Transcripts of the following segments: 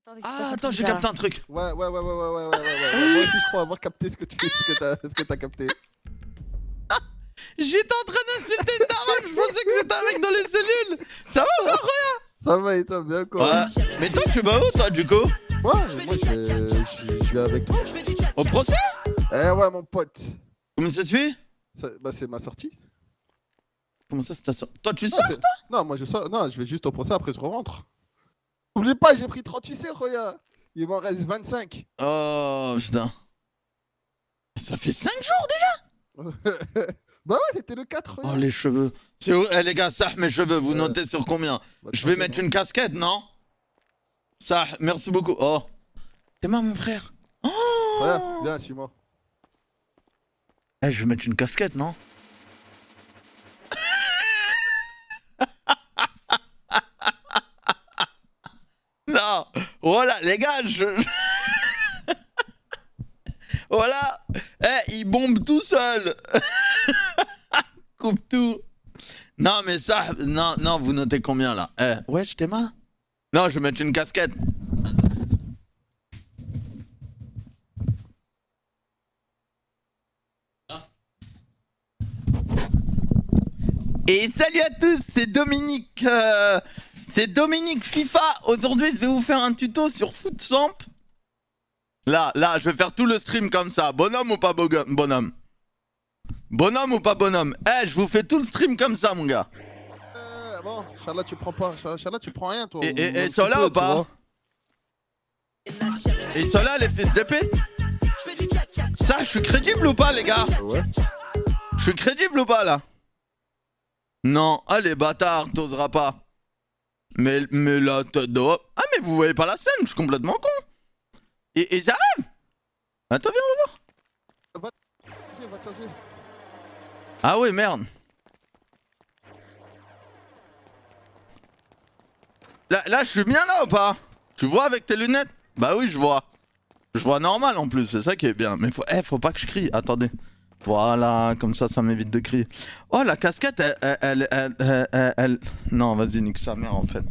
Attendez, Ah, attends, j'ai capté un truc. Ouais. Moi aussi, je crois avoir capté ce que t'as capté. J'étais en train d'insulter une daronne, je pensais que c'était un mec dans les cellules. Ça va ou quoi, Roya? Ça va et toi, bien quoi? Ouais. Mais toi, tu vas où, toi, du coup? Moi, je vais avec toi. Au procès? Eh ouais, mon pote. Comment ça se fait? Bah, c'est ma sortie. Comment ça, c'est ta sortie? Toi, tu Non, sors, c'est- toi? Non, moi je sors. Non, je vais juste au procès, après je rentre. Oublie pas, j'ai pris 30 UC, Roya. Il m'en reste 25. Oh, putain. Ça fait 5 jours déjà? Bah ouais, c'était le 4, Oh, Roya. les cheveux. C'est où? Eh, les gars, ça, mes cheveux, vous notez sur combien? Bah, Je vais tranquille, mettre hein. une casquette, non? Ça, merci beaucoup. Oh. T'es moi, mon frère. Roya, Oh. viens, suis-moi. Eh, je vais mettre une casquette, non? Non, voilà, les gars, voilà, eh, il bombe tout seul. Coupe tout. Non, mais ça, non, vous notez combien, là? Eh, ouais, je t'aime. Non, je vais mettre une casquette. Et salut à tous, c'est Dominique. C'est Dominique FIFA. Aujourd'hui, je vais vous faire un tuto sur Footsamp. Là, je vais faire tout le stream comme ça. Bonhomme ou pas bonhomme? Bonhomme ou pas bonhomme? Eh, je vous fais tout le stream comme ça, mon gars. Bon, Inch'Allah, tu prends pas. Inch'Allah, tu prends rien, toi. Et ceux-là ou pas? Et ceux-là, les fils de pute? Ça, je suis crédible ou pas, les gars? Ouais. Je suis crédible ou pas, là? Non, ah, les bâtards, t'oseras pas. Mais la tête de... Ah, mais vous voyez pas la scène, je suis complètement con. Et ça arrive. Attends, viens, on va voir. Va te changer. Ah oui, merde. Là, je suis bien là ou pas? Tu vois avec tes lunettes? Bah oui, je vois. Je vois normal en plus, c'est ça qui est bien. Mais faut pas que je crie, attendez. Voilà, comme ça m'évite de crier. Oh, la casquette, elle... Non, vas-y, nique sa mère en fait.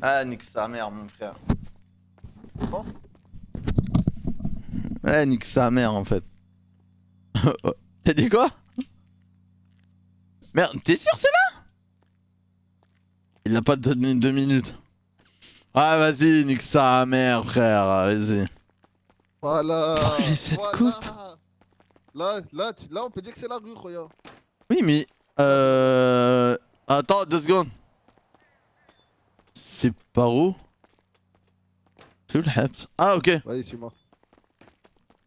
Ah, nique sa mère, mon frère. Bon. Ouais, nique sa mère en fait. T'as dit quoi? Merde, t'es sûr c'est là? Il a pas donné 2 minutes. Ah, vas-y, nique sa mère, frère, vas-y. Voilà. Oh, j'ai cette coupe. Là, on peut dire que c'est la rue, regarde. Oui, mais... Attends, 2 secondes. C'est par où? C'est où le Habs? Ah, ok. Vas-y, suis-moi.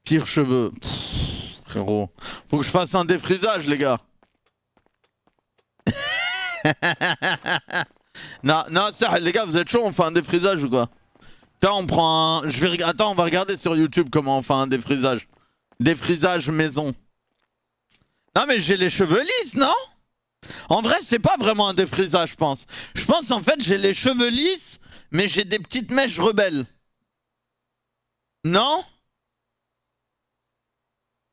Pire cheveux. Pff, frérot. Faut que je fasse un défrisage, les gars. non, ça, les gars, vous êtes chaud, on fait un défrisage ou quoi? Tiens, on prend un... Attends, on va regarder sur YouTube comment on fait un défrisage. Défrisage maison. Non, mais j'ai les cheveux lisses, non? En vrai, c'est pas vraiment un défrisage, je pense. Je pense, en fait, j'ai les cheveux lisses, mais j'ai des petites mèches rebelles. Non?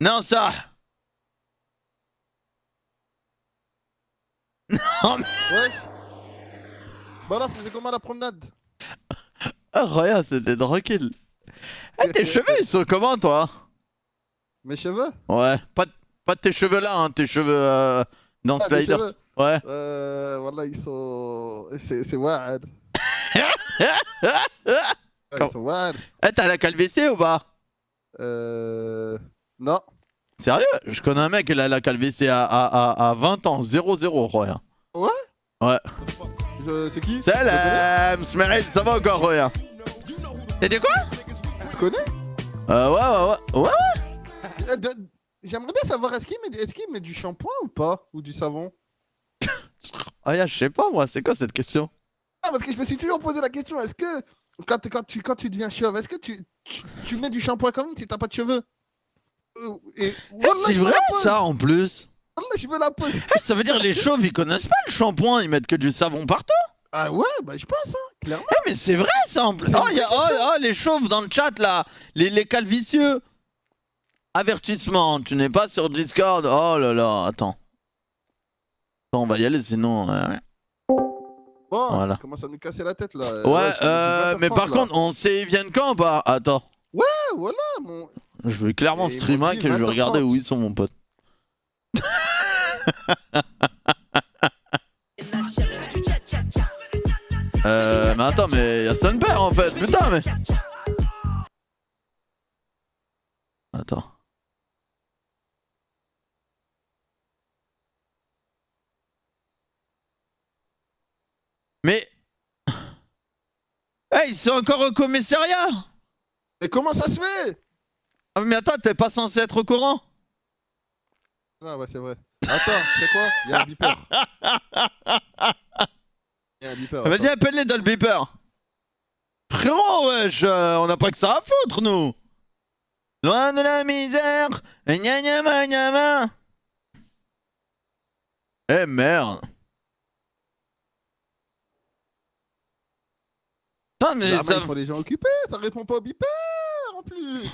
Non, ça... Non, mais... Ouais. Bah là, c'était comment la promenade? Ah, regarde, c'était tranquille. Eh, tes cheveux, ils sont comment, toi? Mes cheveux? Ouais, pas tes cheveux là, hein, tes cheveux dans Ah, mes Sliders. cheveux. Ouais. Voilà, ils sont... C'est wild. Ils sont wild. Eh, t'as la calvitie ou pas? Non. Sérieux? Je connais un mec, il a la calvitie à 20 ans, 0-0, Roya. Ouais? Ouais. C'est qui? Salam, Smaïl, ça va encore, Roya? T'as dit quoi? Tu connais? Ouais. J'aimerais bien savoir, est-ce qu'il met du shampoing ou pas? Ou du savon? Ah, je sais pas, moi, c'est quoi cette question? Ah, parce que je me suis toujours posé la question, est-ce que quand tu deviens chauve, est-ce que tu mets du shampoing quand même si t'as pas de cheveux? C'est vrai ça en plus? Je me la pose. Ça veut dire les chauves ils connaissent pas le shampoing, ils mettent que du savon partout? Ah ouais, bah je pense, hein, clairement. Mais c'est vrai ça en plus. Oh, les chauves dans le chat là, les calvicieux. Avertissement, tu n'es pas sur Discord. Oh là là, attends. Attends, on va y aller sinon. Bon, Voilà. il commence à nous casser la tête là. Ouais, c'est 20h30, mais par là. contre, on sait ils viennent quand ou pas? Attends. Ouais, voilà, mon. Je vais clairement Et ils stream m'ont hack dit et je vais 20h30. regarder où ils sont, mon pote. Mais attends, mais y'a son père en fait, putain, mais. Attends. Mais. Hey, ils sont encore au commissariat! Mais comment ça se fait? Ah, mais attends, t'es pas censé être au courant? Ah, ouais, c'est vrai. Attends, c'est quoi? Il y a un beeper. Il y a un beeper. Vas-y, attends. appelle-les dans le beeper. Frérot, wesh, on n'a pas que ça à foutre, nous. Loin de la misère. Gna gna ma gna ma. Eh merde. Putain, mais Bah, ça... il faut les gens occupés, ça répond pas au beeper en plus.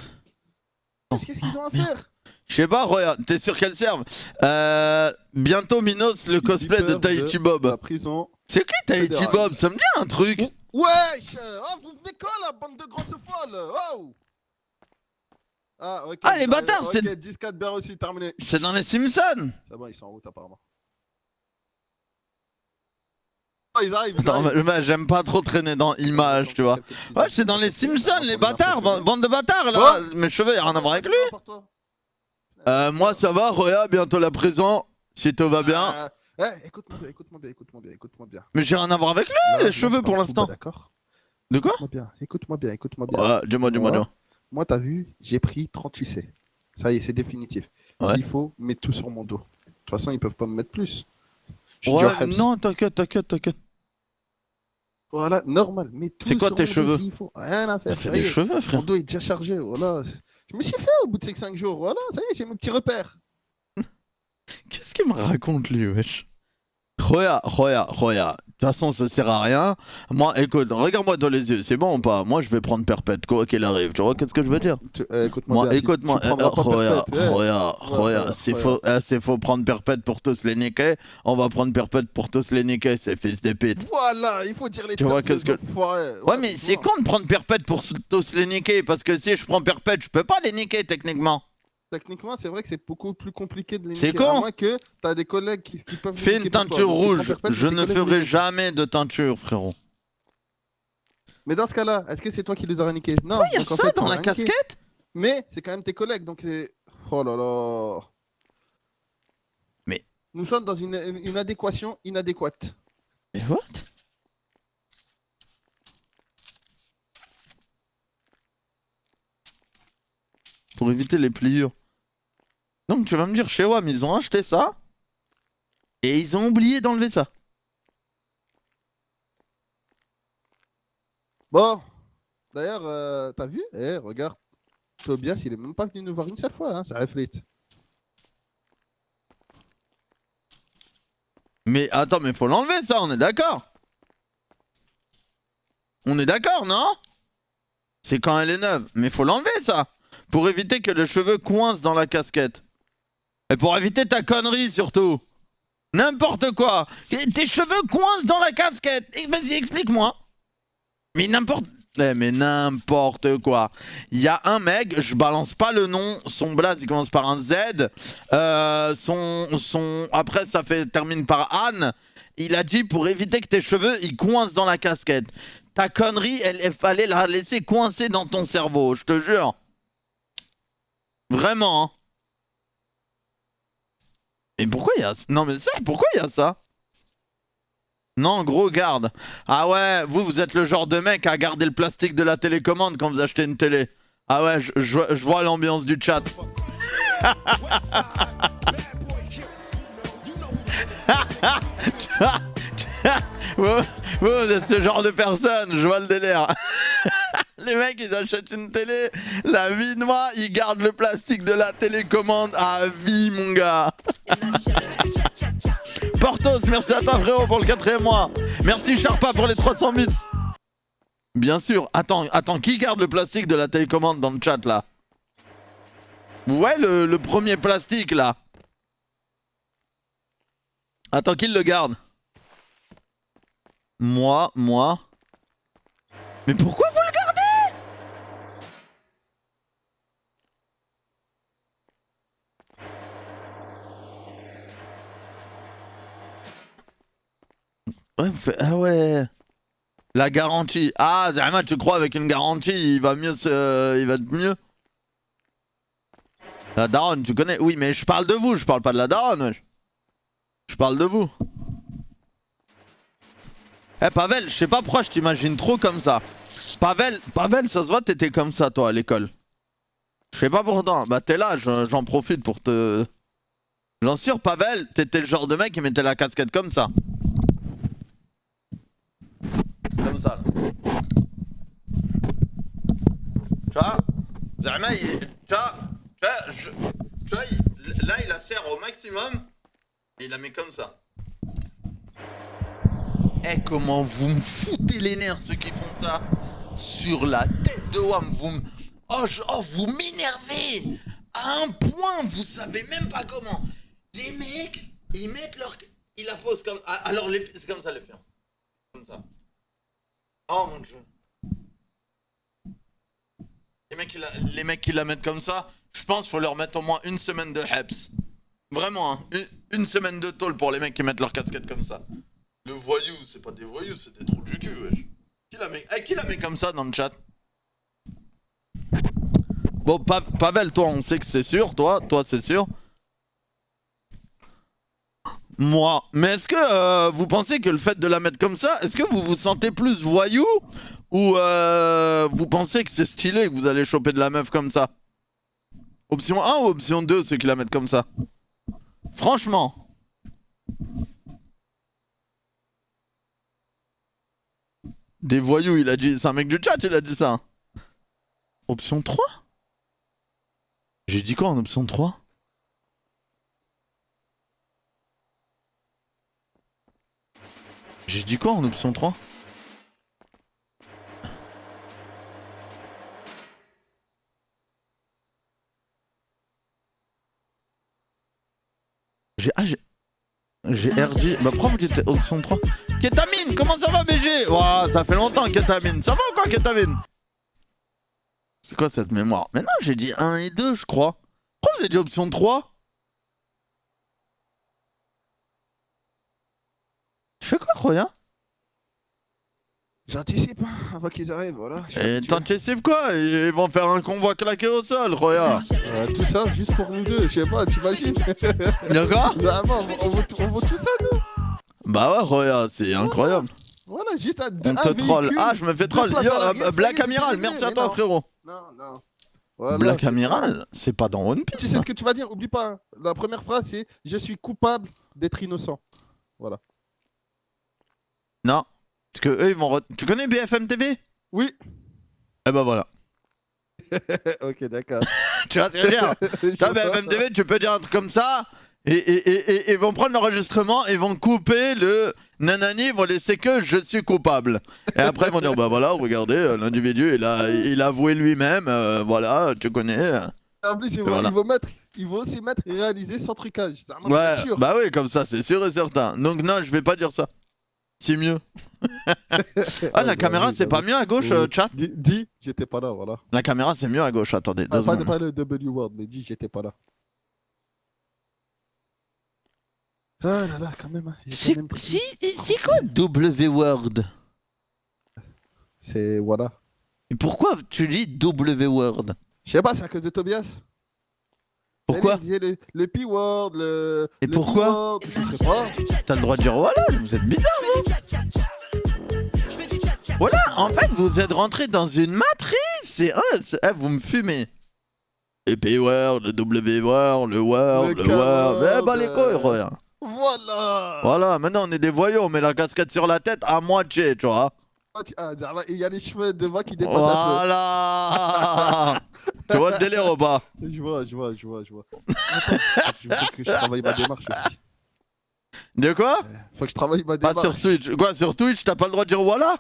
Qu'est-ce qu'ils ont à faire? Je sais pas, regarde, t'es sur quelle serve? Bientôt Minos, le cosplay de Beeper Tahiti La Bob. prison. C'est qui Tahiti fédérale. Bob? Ça me dit un truc. Wesh! Oh, vous venez quand la bande de grosses folles? Oh! Ah, ok. Ah, les bâtards, ok, c'est- 10-4 bien reçu, terminé. C'est dans les Simpsons. C'est bon, ils sont en route apparemment. Oh, ils arrivent. Ils Attends, arrivent. mais j'aime pas trop traîner dans Image, tu vois. Ouais, c'est dans les Simpsons, les bâtards, bande de bâtards là. Mes cheveux, y'a rien à voir avec lui. Moi ça va, Roya, bientôt la prison, si tout va bien. Écoute-moi bien, écoute-moi bien, écoute-moi bien, écoute-moi bien. Mais j'ai rien à voir avec lui, Là, les là, cheveux je pour parle l'instant. tout bas, D'accord. De quoi? Écoute-moi bien, écoute-moi bien, écoute-moi bien. Ouais, dis-moi, dis-moi. Moi, t'as vu, j'ai pris 38 C. Ça y est, c'est définitif. Ouais. S'il faut, mets tout sur mon dos. De toute façon, ils peuvent pas me mettre plus. Je suis Ouais, du Habs. non, t'inquiète. Voilà, normal. Mets tout C'est quoi sur tes mon dos cheveux? s'il faut. Rien à faire. C'est ça y des est. cheveux, Mon frère. dos est déjà chargé. Voilà. Je me suis fait au bout de ces 5 jours. Voilà, ça y est, j'ai mes petits repères. Qu'est-ce qu'il me raconte lui, wesh? Roya. De toute façon, ça sert à rien. Moi, écoute, regarde-moi dans les yeux, c'est bon ou pas? Moi, je vais prendre perpète, quoi qu'il arrive. Tu vois, qu'est-ce que je veux dire? Écoute-moi Moi, bien. écoute-moi, tu prendras pas perpète, Roya, c'est faux, c'est faux prendre perpète pour tous les niquer. On va prendre perpète pour tous les niquer, ces fils de pute. Voilà, il faut dire les Tu vois, termes, qu'est-ce ces que- enfoirés. Ouais, mais c'est con de prendre perpète pour tous les niquer, parce que si je prends perpète, je peux pas les niquer techniquement. Techniquement, c'est vrai que c'est beaucoup plus compliqué de les C'est niquer. con. À moins que t'as des collègues qui peuvent les Fais niquer une pour toi. teinture Donc, tu prends rouge, perpète, je tes ne collègues les ferai niquent. jamais de teinture, frérot. Mais dans ce cas-là, est-ce que c'est toi qui les auras niqués? Non. Ouais, y a donc en ça fait, dans tu la l'as niqué. casquette? Mais c'est quand même tes collègues, donc c'est. Oh là là. Mais- Nous sommes dans une adéquation inadéquate. Mais what? Pour éviter les pliures. Donc tu vas me dire, chez WAM, ils ont acheté ça et ils ont oublié d'enlever ça. Bon. D'ailleurs, t'as vu? Regarde. Tobias, il est même pas venu nous voir une seule fois, hein, ça réfléchit. Mais attends, mais faut l'enlever ça, on est d'accord? On est d'accord, non? C'est quand elle est neuve, mais faut l'enlever ça, pour éviter que les cheveux coincent dans la casquette. Et pour éviter ta connerie surtout. N'importe quoi. Et tes cheveux coincent dans la casquette. Vas-y, explique-moi. Mais n'importe... mais n'importe quoi. Il y a un mec, je balance pas le nom, son blaze il commence par un Z. Après ça termine par Anne. Il a dit pour éviter que tes cheveux ils coincent dans la casquette. Ta connerie, il fallait la laisser coincer dans ton cerveau, je te jure. Vraiment. Hein. Mais pourquoi il y a... Non mais ça, pourquoi il y a ça? Non, gros, garde. Ah ouais, vous êtes le genre de mec à garder le plastique de la télécommande quand vous achetez une télé. Ah ouais, je vois l'ambiance du chat. Vous êtes ce genre de personne, je vois le délire. Les mecs, ils achètent une télé, la vie de moi, ils gardent le plastique de la télécommande à vie, mon gars. Portos, merci à toi frérot pour le 4e mois. Merci Sharpa pour les 300 bits. Bien sûr. Attends, qui garde le plastique de la télécommande dans le chat là? Vous voyez le premier plastique là? Attends, qui le garde? Moi. Mais pourquoi vous le gardez? Ouais, ah ouais. La garantie. Ah, Zahma, tu crois avec une garantie, il va mieux il va être mieux? La daronne, tu connais? Oui, mais je parle de vous, je parle pas de la daronne, wesh. Je parle de vous. Eh Pavel, je sais pas pourquoi je t'imagine trop comme ça. Pavel, ça se voit t'étais comme ça toi à l'école. Je sais pas pourtant, bah t'es là, j'en profite pour te... J'en sûr Pavel, t'étais le genre de mec qui mettait la casquette comme ça. Comme ça. Tu vois Zahma, tu vois, là il la serre au maximum et il la met comme ça. Eh, comment vous me foutez les nerfs ceux qui font ça. Sur la tête de Wam, vous m'énervez. À un point, vous savez même pas comment. Les mecs, ils mettent leur... Ils la posent comme... Alors, c'est comme ça les faire. Comme ça. Oh mon dieu. Les mecs qui la mettent comme ça, je pense qu'il faut leur mettre au moins une semaine de Heps. Vraiment, hein. Une semaine de tôle pour les mecs qui mettent leur casquette comme ça. Le voyou, c'est pas des voyous, c'est des trous du cul, wesh. Qui la met comme ça dans le chat? Bon, Pavel, toi, on sait que c'est sûr, toi c'est sûr. Moi. Mais est-ce que vous pensez que le fait de la mettre comme ça, est-ce que vous vous sentez plus voyou? Ou vous pensez que c'est stylé que vous allez choper de la meuf comme ça? Option 1 ou option 2, ceux qui la mettent comme ça? Franchement. Des voyous, il a dit. C'est un mec du chat, il a dit ça. Option 3? J'ai dit quoi en option 3? J'ai dit quoi en option 3? J'ai RD. Bah, pourquoi vous dites option 3? Kétamine, comment ça va, BG? Ouah, ça fait longtemps, Kétamine. Ça va ou quoi, Kétamine? C'est quoi cette mémoire? Mais non, j'ai dit 1 et 2, je crois. Pourquoi vous avez dit option 3? Tu fais quoi, Roya? J'anticipe avant qu'ils arrivent, voilà. Et t'anticipes quoi? Ils vont faire un convoi claqué au sol, Roya. Tout ça juste pour nous deux, je sais pas, t'imagines? D'accord? Vraiment, on veut tout ça, nous. Bah ouais, Roya, c'est incroyable. Voilà, juste un On te troll. Ah, je me fais troll. Yo, Black Amiral, merci à toi, frérot. Non. Voilà, Black Amiral, c'est pas dans One Piece. Tu sais ce que tu vas dire, oublie pas. Hein. La première phrase, c'est « Je suis coupable d'être innocent ». Voilà. Non. Parce que eux, ils vont... Tu connais BFM TV? Oui. Eh ben voilà. Ok, d'accord. Tu vois ce que je veux dire? Tu vois, BFM TV, tu peux dire un truc comme ça, et ils vont prendre l'enregistrement, ils vont couper le nanani, ils vont laisser que je suis coupable. Et après, ils vont dire, bah voilà, regardez, l'individu, il a avoué lui-même, voilà, tu connais. En plus, voilà. ils vont aussi mettre réaliser sans trucage. Ouais, sûr. bah oui, comme ça, c'est sûr et certain. Donc non, je vais pas dire ça. C'est mieux. Ah, la caméra, c'est pas mieux à gauche, chat? Dis, j'étais pas là, voilà. La caméra, c'est mieux à gauche, attendez. Pas le W-word, mais dis, j'étais pas là. Ah là là, quand même. Hein, c'est quoi W-word? C'est voilà. Et pourquoi tu dis W-word? Je sais pas, c'est à cause de Tobias. Pourquoi? Il disait le P-word, Et le pourquoi? je sais pas. T'as le droit de dire voilà, vous êtes bizarre, vous. Voilà, en fait, vous êtes rentré dans une matrice. Vous me fumez. Le P-word, le W-word, le word. Eh bah les couilles, regarde. Voilà. Voilà, maintenant on est des voyous, on met la casquette sur la tête à moitié, tu vois. Ah, il y a les cheveux devant qui dépassent voilà. Tu vois le délire ou pas? Je vois. Attends, je veux que je travaille ma démarche aussi. De quoi? Faut que je travaille ma démarche. Pas sur Twitch. Quoi, sur Twitch, t'as pas le droit de dire voilà?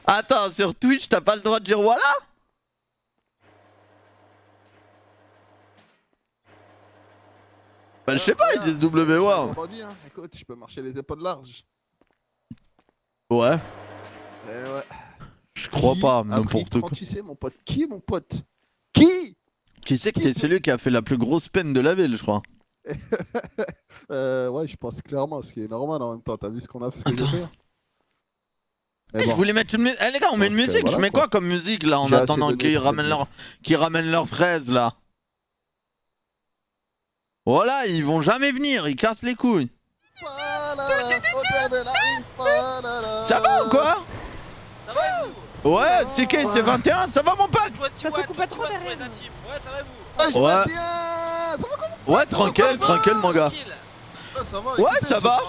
Attends, sur Twitch, t'as pas le droit de dire voilà? Bah, je sais pas, ils disent W-Word. Hein. Écoute, je peux marcher les épaules larges. Ouais, Eh ouais. je crois pas, n'importe quoi. Tu sais, mon pote. Qui, mon pote? Qui? Qui c'est que t'es celui qui a fait la plus grosse peine de la ville, je crois. Ouais, je pense clairement, ce qui est normal en même temps. T'as vu ce qu'on a fait, ce que j'ai fait? Je voulais mettre une musique. Eh les gars, on met une Parce que musique. voilà, je mets quoi comme musique là en J'ai assez attendant donné qu'ils pour ramènent leurs fraises là. Voilà, ils vont jamais venir, ils cassent les couilles. Ça va ou quoi? Ça va et vous? Ouais, c'est qui? C'est 21, ça va mon pote? Ça se coupe pas trop derrière. Ouais, ça va et vous? Ah, je Ouais. vais bien. Ça va comment? Ouais, tranquille, tranquille mon gars. Tranquille. Ah, ça va, Ouais, écoutez, ça va. Bon.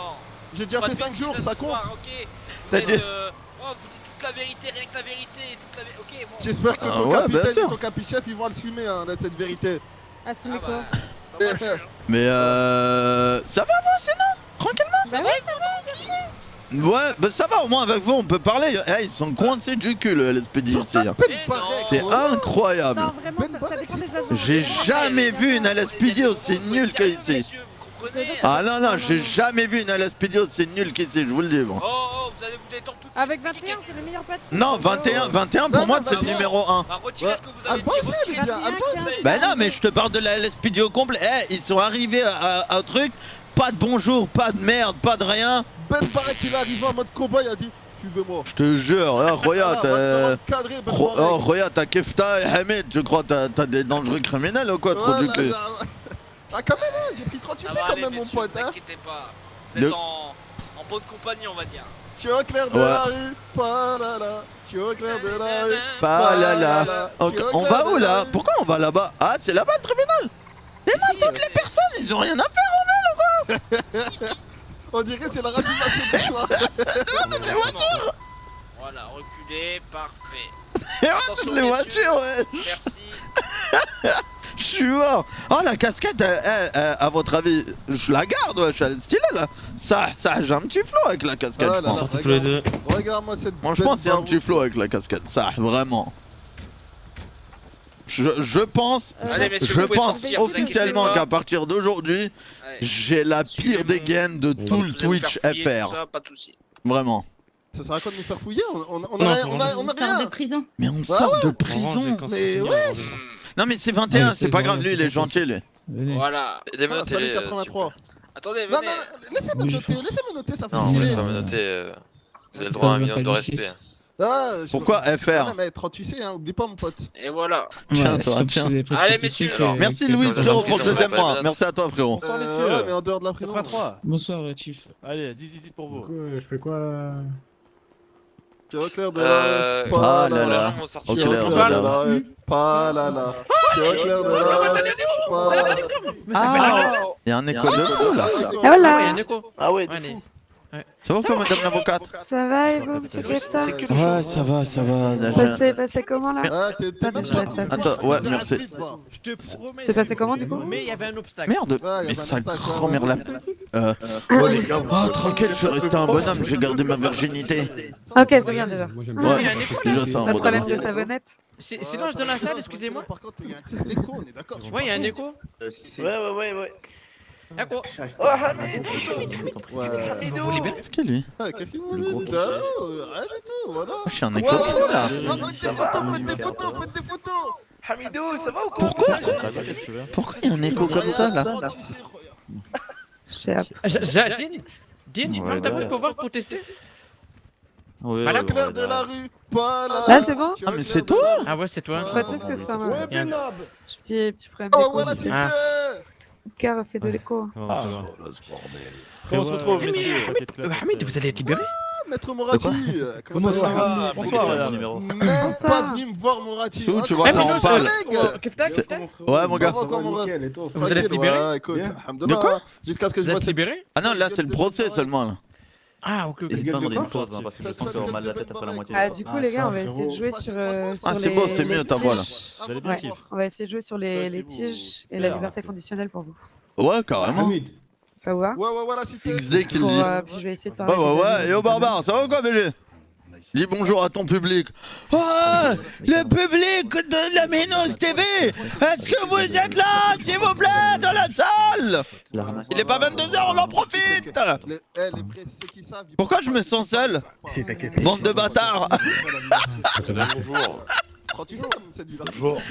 J'ai déjà Pas fait de 5 bêtises jours, ce ça soir, compte. ok. T'as Vous dit- êtes, vous dites toute la vérité, rien que la vérité, toute la vérité. Ok, bon. J'espère que Ah ton ouais, capitaine bien et sûr. ton capichef ils vont assumer hein, cette vérité. Assumez Ah quoi? bah, c'est pas moi, je suis, hein. Mais ça va vous, sinon? Tranquillement? Bah ouais, Ouais, bah ça va, au moins avec vous on peut parler. Eh, ils sont coincés du cul le LSPD ici. Hein. C'est incroyable. non, vraiment, ça dépend des agents. J'ai jamais vu une LSPD aussi nulle qu'ici. Vous comprenez? Ah non, non, j'ai jamais vu une LSPD aussi nulle qu'ici, je vous le dis. Bon. Oh, vous allez vous détendre tout de suite. Avec 21, c'est le meilleur pote. Non, 21 pour Non, moi non, c'est le non. numéro 1. Bah, retirez ce que vous avez dit. Alban aussi, Retirez. il est bien. Alban aussi. Bah non, mais je te parle de la LSPD au complet. Eh, ils sont arrivés à un truc, pas de bonjour, pas de merde, pas de rien. Ben Barek il est arrivé en mode cowboy, il a dit suivez-moi. Je te jure, Roya, Oh, Roya, t'as Kefta et Hamid, je crois t'as des dangereux criminels ou quoi, trop du cul. Ah quand même, hein, j'ai pris 38 Ça sais va quand aller, même mon messieurs, pote. vous Hein. inquiétez pas. Vous êtes en bonne compagnie, on va dire. Tu es au clair de Ouais. la rue, pas là là. Tu es au clair de la rue. Pas là là. Ok, on va où là? Pourquoi on va là-bas? Ah, c'est là-bas le tribunal. Et là, toutes les personnes, ils ont rien à faire. On dirait que c'est la ranimation du soir. Voilà, reculez, parfait. Et ouais, Attention, toutes les messieurs. voitures, ouais. Merci. Je suis mort. Oh, la casquette, à votre avis, je la garde, ouais, elle est stylée là. Ça, j'ai un petit flow avec la casquette, Ah je là pense. là, tous les deux. Regarde-moi cette. Moi, je belle pense qu'il y a un barouche. petit flow avec la casquette, ça, vraiment. Je pense, Allez, messieurs, je vous pouvez pense sortir, vous officiellement inquiétez qu'à pas. partir d'aujourd'hui, Allez. j'ai la pire des gaines de tout le Vous allez vous Twitch faire fouiller, tout FR. ça, pas de soucis. Vraiment. Ça sert à quoi de nous faire fouiller? On Non, a faut on a Sort rien. de prison. Mais on sort de prison. Mais ouais. Non, mais c'est 21, Ouais, c'est c'est pas bon, grave, lui, il est c'est gentil, lui. Venez. Voilà. Aidez-moi à Ah, noter salut les. 83. Attendez, Non, venez. non, laissez-moi noter, ça fait Non, vous tirer. n'allez pas me noter. Vous avez le droit à un minimum de respect. Ah, Pourquoi FR? Non, mais 38 hein, oublie pas mon pote. Et voilà. Tiens, Ouais, toi, c'est comme tiens. si vous avez pris Allez, tout de messieurs, suite, alors. Merci Quelqu'un Louis vous a frérot marqué pour le sur la deuxième mois. balade. Merci à toi frérot. Bonsoir Ouais, messieurs. mais en dehors de la prison. 83. Bonsoir, Chief. Allez, 10 pour vous. Je fais quoi là? Tu es au clair de la rue. Ah là là. Mon sorti. Au Tu es au clair clair de de la la rue. Pas là là. Tu es au clair de la rue. Ah, il y a un écho de fou là. Ah Ah voilà. ouais, un écho. Ah ouais, Allez. Ça va quoi madame l'avocate? Ça va et vous, monsieur Kefta? Ouais, ça va, ça va. Ça s'est passé comment là? Ah, t'es Attends, je laisse passer. Attends, ouais, merci. Je te promets. C'est passé comment du coup? Mais il y avait un obstacle. Merde, Ouais, mais y a ça pas d'instinct, grand-mère la... Oh, tranquille, je suis resté un bonhomme, j'ai gardé ma virginité. Ok, c'est bien déjà. Moi j'aime Ouais, bien. il y a un écho C'est là. déjà ça, un Pas de problème bonhomme. de savonnette? Sinon, je donne la salle, excusez-moi. Par contre, il y a un petit écho, on est d'accord. Ouais, il y a un écho. ouais. Écho. Ouais. Vous libérez. C'est qui lui? Ah, qu'est-ce qu'il vous dit? Rien du tout, voilà. Ah, je suis un écho de fou là. Faites des photos, faites des photos. Hamidou, ça va ou quoi? Pourquoi? Pourquoi il y a un écho comme ça là? Je sais pas. Dean, ferme ta bouche pour voir, pour tester. Au clair de la rue, pas là. Là, c'est bon? Ah, mais c'est toi? Ah ouais, c'est toi. Pas sûr que ça m'a. Il y a un- Petit problème Oh, d'écho. voilà, ici. c'était. Ah. Le cœur a fait de l'écho. On se retrouve, messieurs. Hamid, vous allez être libéré? Maître Morati. Comment ça va? Bonsoir, madame. Même Bonsoir. pas venu me voir Morati. C'est où, tu Ah, vois, ça comment en parle. Kefta, C'est- Kefta. Ouais, mon gars. Comment, comment, Nickel, et toi? Vous allez être Tranquille, libéré? ouais, écoute, Bien. alhamdoulilah, De quoi? jusqu'à ce que je Vous vois êtes cette... libéré? Ah non, là c'est le procès seulement là. Ah, ok, ok. Gueule de quoi? parce que je Ça, sens ça, avoir ça, mal la ça, tête après la ça, moitié. Ah, du coup, Ah, les gars, ça, on va essayer de frérot. jouer sur. Ah, sur c'est les- beau, c'est les mieux ta voix là. tiges. Vous allez bien, Ouais, Chief? on va essayer de jouer sur les tiges et la liberté conditionnelle pour vous. Ouais, carrément. Hamid. Ça vous va? Ouais, ouais, voilà, si t'es... XD qui le Pour, dit. puis je vais essayer de Ouais, parler. ouais, de ouais. David, Et au si t'as barbare, ça va ou quoi, BG? Dis bonjour à ton public. Oh, le public de la Minos TV, est-ce que vous êtes là, s'il vous plaît, dans la salle? Il est pas 22h, on en profite. Ceux qui savent, ils- Pourquoi je me sens seul? Bande de bâtards. Bonjour. Quand tu sais comme cette vie-là.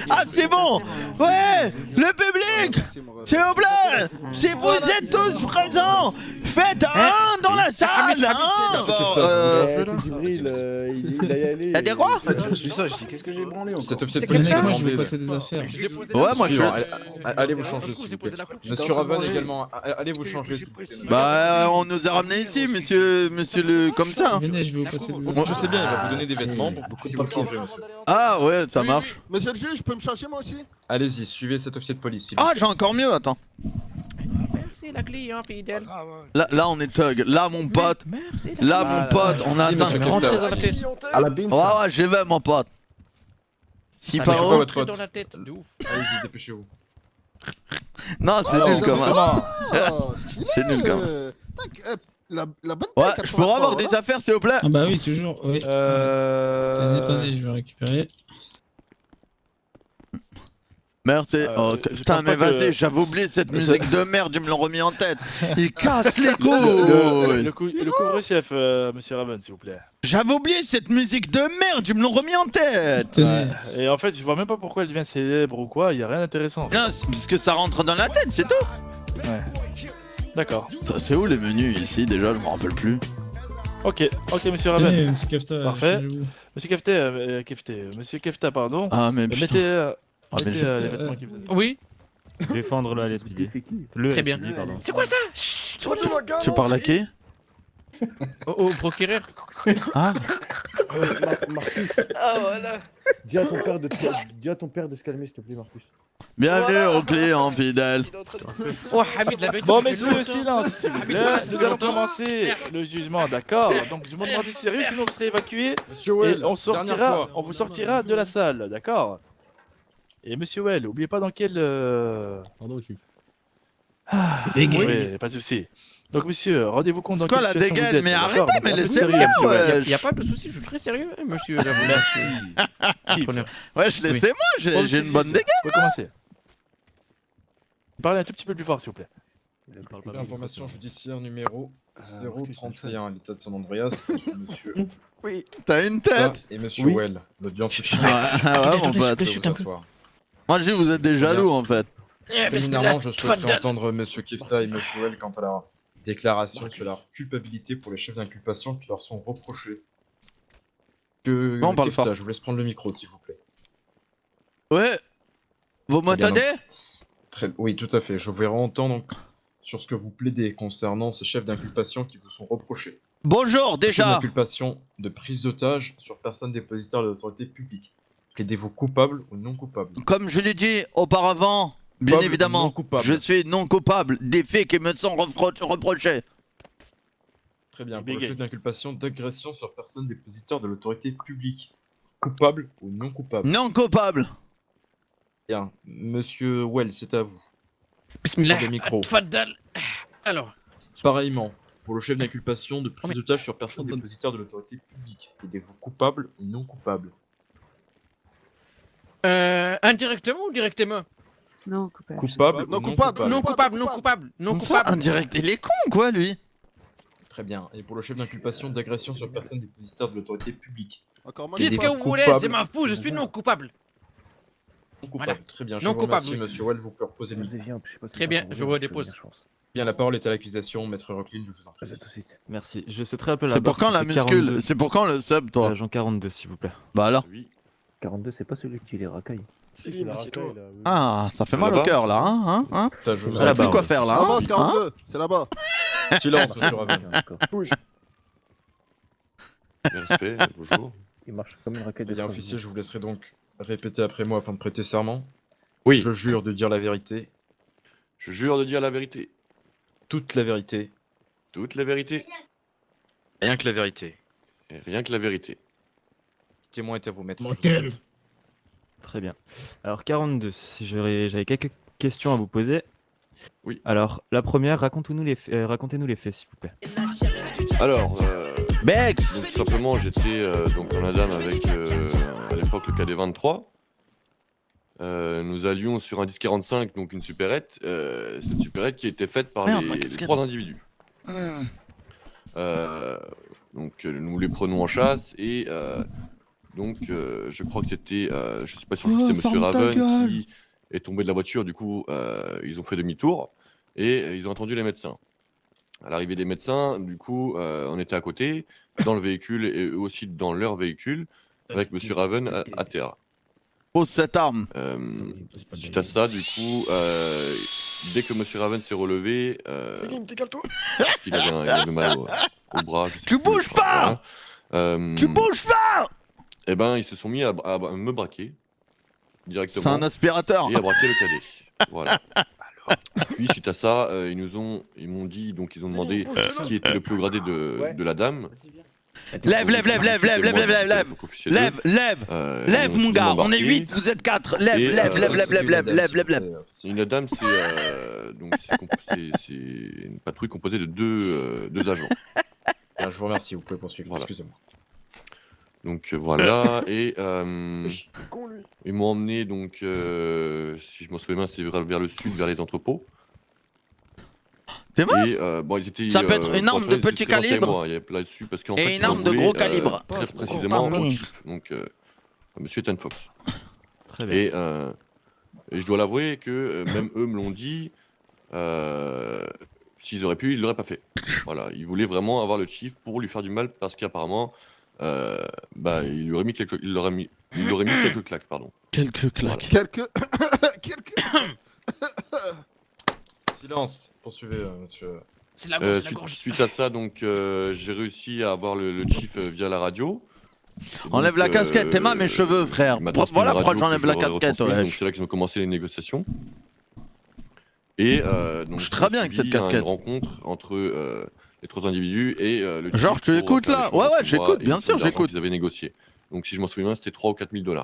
Ah, c'est bon. Ouais, le public, s'il vous plaît, si vous êtes tous présents, faites un dans la salle. D'abord, Djibril, il a y aller. t'as dit quoi? Je suis ça, je dis qu'est-ce que j'ai branlé encore. Cet officier de C'est police quelqu'un m'a Moi, je vais demandé. passer des affaires. Ouais, moi je suis. Allez vous changer, s'il vous plaît. Monsieur Raven également, allez vous changer, s'il vous plaît. Bah, on nous a ramenés ici, monsieur le comme ça. Venez, je vais vous passer des Bon, je affaires. sais bien, il va vous donner des vêtements pour si vous changez, monsieur. Ah ouais, ça marche. Monsieur le juge, je peux me changer moi aussi? Allez-y, suivez cet officier de police. s'il vous Ah, plaît. j'ai encore mieux, attends. Merci la client fidèle. Là on est thug. Là, mon pote. Merci Là, mon pote, on a atteint. monsieur Rentrez Kefta. dans la tête. À la bine, Ouais, j'y vais, mon pote. Si Ça pas vient haut. haut. votre rentrer pote. dans la tête, de ouf. Allez-y, dépêchez-vous. Non, c'est Alors, nul vous quand avez même. Oh, stylé. C'est nul quand même. La bonne Ouais, taille, je pourrais avoir 83, des affaires, s'il vous plaît. Ah bah oui, toujours. Oui. Attendez, je vais récupérer. Merci. Oh, je putain, pense mais pas que- vas-y, j'avais oublié cette musique de merde, ils me l'ont remis en tête. Ils cassent les Le couilles. couvre-chef, monsieur Raven, s'il vous plaît. J'avais oublié cette musique de merde, ils me l'ont remis en tête. Tenez. Et en fait, je vois même pas pourquoi elle devient célèbre ou quoi, y a rien d'intéressant. Non, c'est parce que ça rentre dans la tête, c'est tout. D'accord. Ça, c'est où les menus ici déjà, je me rappelle plus. Ok, monsieur Raven. Tenez, monsieur Kefta. Parfait. chez-vous. Monsieur Kefta, pardon. Ah, mais putain. Mettez, Ah, mais mettez, je- les vêtements qui vous allez. Oui, Défendre le LSPD. Le très bien. LSPD, pardon. C'est quoi ça? Chut, Tu parles à qui? au procureur. Ah, Ah voilà. Dis à ton père de se calmer, s'il te plaît, Marcus. bienvenue au client fidèle. Il est en train de- Oh, Hamid, la vérité. Bon, ça fait messieurs, longtemps. silence, s'il vous plaît. Ah, ça fait Nous allons longtemps. commencer le jugement, d'accord? Donc, je vous demande du sérieux, sinon vous serez évacué. Monsieur Et Well, on vous sortira de la salle, d'accord? Et monsieur Well, n'oubliez pas dans quel. Pardon, occupe. Oui, pas de souci. Donc, monsieur, rendez-vous compte dans C'est quoi quelle la situation dégaine? vous êtes, Mais d'accord? arrêtez, Donc, mais un peu de laissez-moi, sérieux, monsieur Well. ouais. Y a pas de souci, je suis très sérieux, monsieur. Merci. Kiff. Preneur. Wesh, laissez-moi, j'ai une bonne dégaine. Vous pouvez commencer. Parlez un tout petit peu plus fort, s'il vous plaît. Information judiciaire numéro 031, l'état de San Andreas, monsieur T'as une tête. et monsieur Oui. Well. L'audience est Ah ouais, mon attendez, pote. s'il te plaît. s'asseoir. Moi, je dis, vous êtes des jaloux en fait. Préliminairement, je souhaiterais Tfaddal. entendre monsieur Kefta et monsieur Well quant à la déclaration sur leur culpabilité pour les chefs d'inculpation qui leur sont reprochés. Que Non, on parle Kefta, fort. je vous laisse prendre le micro, s'il vous plaît. Ouais. Vous m'entendez? Oui, tout à fait. Je voudrais entendre donc sur ce que vous plaidez concernant ces chefs d'inculpation qui vous sont reprochés. Bonjour, Chefs déjà. d'inculpation de prise d'otage sur personne dépositaire de l'autorité publique. Plaidez-vous coupable ou non coupable? Comme je l'ai dit auparavant, bien Coupable ou évidemment, non coupable? je suis non coupable des faits qui me sont reprochés. Très bien. Pour Bégaye. le chef d'inculpation d'agression sur personne dépositaire de l'autorité publique. Coupable ou non coupable? Non coupable. Bien. Monsieur Well, c'est à vous. Bismillah. Prends des micros. Tfaddal. Alors, Pareillement, pour le chef d'inculpation de prise d'otage sur personne dépositaire de l'autorité publique. Plaidez-vous coupable ou non coupable? indirectement ou directement? Non, coupable. Coupable ou Non non coupable. coupable? Non coupable, non coupable, non Comme ça, coupable. indirect. Il est con, quoi, lui. Très bien. Et pour le chef d'inculpation d'agression sur personne dépositaire de l'autorité publique. Encore moi, Dites ce Des que vous voulez, coupables. c'est ma fou, je suis non coupable. Non coupable. Voilà. Très bien. Je Non vous remercie, coupable. monsieur Well. Vous pouvez reposer le micro. Très bien, je redépose. Bien, la parole est à l'accusation. Maître Rocklin, je vous en prie. Merci. Je souhaiterais appeler la C'est pour barre quand la sur muscule? 42. C'est pour quand le sub, toi? Agent 42, s'il vous plaît. Bah alors. 42, c'est pas celui qui les racaille. Ah, ça fait mal au cœur là, hein? Ça, je vous On en sait la plus barre, quoi ouais. faire C'est là, là-bas, hein? c'est 42, c'est là-bas. prie. Silence, monsieur Raven. Respect, bonjour. Il marche comme une raquette de Bien, Strasbourg. officier, je vous laisserai donc répéter après moi afin de prêter serment. Oui, Je jure de dire la vérité, je jure de dire la vérité, toute la vérité, toute la vérité, rien que la vérité. et rien que la vérité. Le témoin est à vous, maître. Très bien. Alors 42, j'avais quelques questions à vous poser. Oui. Alors la première, racontez-nous les faits, s'il vous plaît. Alors, Bec. Donc tout simplement, j'étais donc dans la dame avec à l'époque le KD23. Nous allions sur un 1045, donc une supérette. Cette supérette qui était faite par les 3 individus. Donc nous les prenons en chasse et donc je crois que c'était, je suis pas sûr que c'était Monsieur Raven qui est tombé de la voiture. Du coup, ils ont fait demi-tour et ils ont attendu les médecins. À l'arrivée des médecins, du coup, on était à côté, dans le véhicule et eux aussi dans leur véhicule, avec Monsieur Raven à terre. Pose cette arme. Suite à ça, du coup, dès que Monsieur Raven s'est relevé, parce qu'il avait, il avait mal au bras. Tu bouges pas. Tu bouges pas. Eh ben, ils se sont mis à me braquer directement. C'est un aspirateur. Et à braquer le cadet. Voilà. Puis suite à ça, ils m'ont dit, donc ils ont demandé qui était le plus haut gradé de la dame. Lève mon gars, on est 8, vous êtes 4, lève. Une dame, c'est une patrouille composée de deux agents. Je vous remercie, vous pouvez poursuivre, voilà. Excusez-moi. Donc voilà, et ils m'ont emmené, donc, si je m'en souviens bien, c'était vers le sud, vers les entrepôts. C'est vrai. Et bon, ils étaient, ça peut être une arme de petit calibre là-dessus, parce qu'en et fait, une arme de gros calibre. Très précisément, au chief, donc Monsieur Ethan Fox. Très bien. Et je dois l'avouer que même eux me l'ont dit, s'ils auraient pu, ils l'auraient pas fait. Voilà, ils voulaient vraiment avoir le chief pour lui faire du mal, parce qu'apparemment, il lui aurait mis quelques claques, pardon. Quelques claques. Voilà. Quelques. Silence, poursuivez, monsieur. C'est la gorge, c'est la gorge. Suite à ça, donc, j'ai réussi à avoir le chief via la radio. Enlève la casquette, t'es mal mes cheveux, frère. Voilà pourquoi j'enlève la casquette. Donc c'est là qu'ils ont commencé les négociations. Et donc, je suis très bien avec cette casquette. Une rencontre entre les 3 individus et le chief. Genre, tu écoutes là? Ouais, j'écoute, bien sûr, j'écoute. Ils avaient négocié. Donc, si je m'en souviens bien, c'était 3 ou 4 000 $.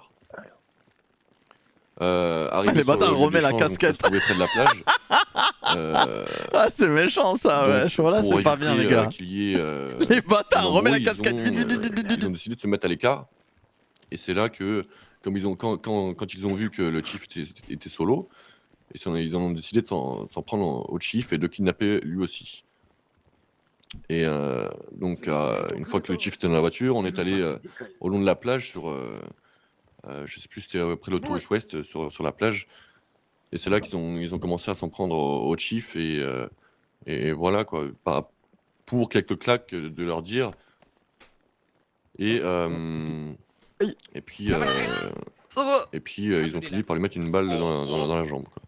Les bâtards, remet la casquette. Se trouvait près de la plage. Ah, c'est méchant ça, ouais. Voilà, c'est pas bien, les gars. Les bâtards, remets la casquette. Ils ont décidé de se mettre à l'écart. Et c'est là que, comme quand ils ont vu que le chief était solo, ils ont décidé de s'en prendre au chief et de kidnapper lui aussi. Et donc, une fois que le chief était dans la voiture, on est allé au long de la plage sur. Je sais plus, c'était près de l'autoroute ouest sur la plage. Et c'est là qu'ils ont commencé à s'en prendre au chief et voilà quoi. Pour quelques claques de leur dire. Et puis ils ont fini par lui mettre une balle dans la jambe. Quoi.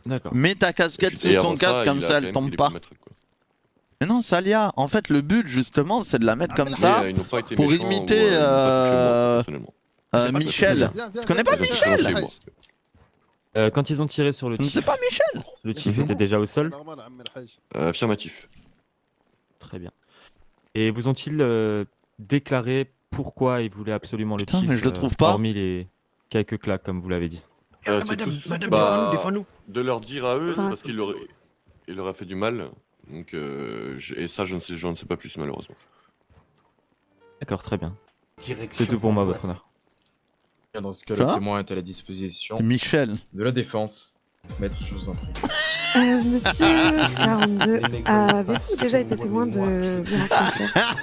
D'accord. Mets ta casquette sur ton casque comme ça elle tombe pas. Mais non, Salia, en fait le but justement c'est de la mettre comme ça pour imiter Michel. Tu connais pas Michel? Quand ils ont tiré sur le chief, c'est pas Michel. Le chief était déjà au sol. Affirmatif. Très bien. Et vous ont-ils déclaré pourquoi ils voulaient absolument le chief, mais je le trouve pas. Hormis les quelques claques comme vous l'avez dit. Madame, défends-nous. De leur dire à eux, c'est parce qu'il leur a fait du mal. Donc, et ça, je ne sais pas plus, malheureusement. D'accord, très bien. C'est tout pour moi, votre honneur. Dans ce cas, le témoin est à la disposition Michel de la défense. Maître, je vous en prie. Monsieur 42, avez-vous déjà été témoin de violences policières?